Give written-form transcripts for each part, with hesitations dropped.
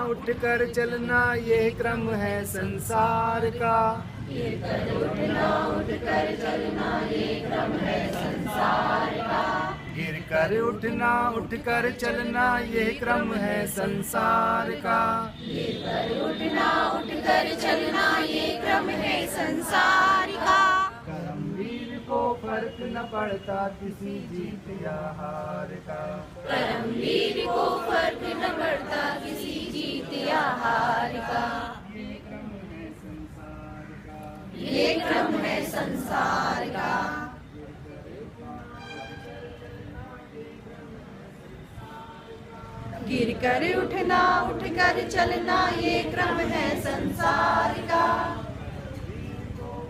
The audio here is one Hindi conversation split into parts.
उठ कर चलना ये क्रम है संसार का। गिर कर उठना उठ कर चलना ये क्रम है संसार का। गिर कर उठना उठ कर चलना ये क्रम है संसार का। गिर कर उठना उठ कर चलना ये क्रम है संसार का। कर्मवीर को फर्क न पड़ता किसी जीत या हार का। कर्मवीर को फर्क न पड़ता किसी जीत या हार का। ये क्रम है संसार का। ये क्रम है संसार का। गिर कर उठना उठ कर चलना ये क्रम है संसार का।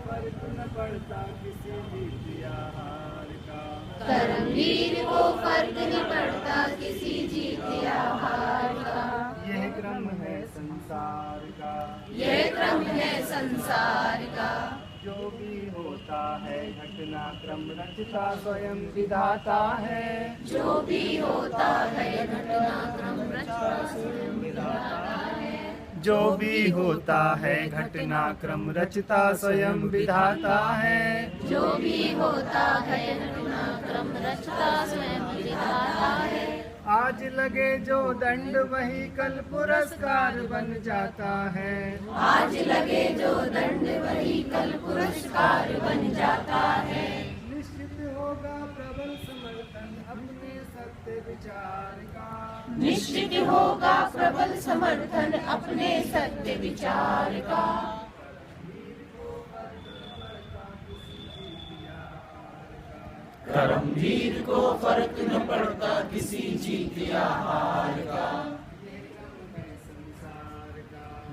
फर्क न पड़ता किसी जीत या हार का। कर्मवीर को फर्क नहीं पड़ता किसी जीत या हार का। यह क्रम है संसार का। यह क्रम है संसार का। जो भी होता है घटनाक्रम रचता स्वयं विधाता है। जो भी होता है घटनाक्रम रचता स्वयं विधाता है। जो भी होता है घटनाक्रम रचता स्वयं विधाता है। जो भी होता है घटनाक्रम रचता स्वयं विधाता है। आज लगे जो दंड वही कल पुरस्कार बन जाता है। आज लगे जो दंड वही कल पुरस्कार बन जाता है। निश्चित होगा प्रबल समर्थन अपने सत्य विचार का। निश्चित होगा प्रबल समर्थन अपने सत्य विचार का। कर्मवीर को फर्क न पड़ता किसी जीत या हार का।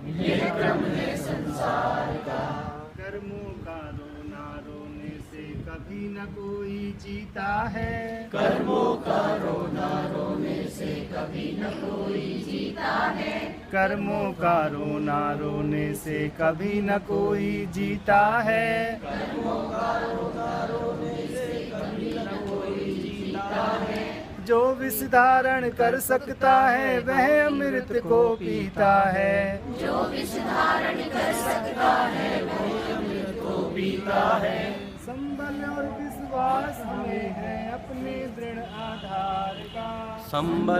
यह क्रम है संसार का। कर्मों का रोना रोने से कभी न कोई जीता है। कर्मों का रोना रोने से कभी न कोई जीता है। कर्मों का रोना रोने से कभी न कोई जीता है। कर्मों का रोना रोने से कभी न कोई जीता है। जो विष धारण कर सकता है वह अमृत को पीता है। जो विष धारण कर सकता है वह अमृत को पीता है। संबल और विश्वास हमें है अपने दृढ़ आधार का। संबल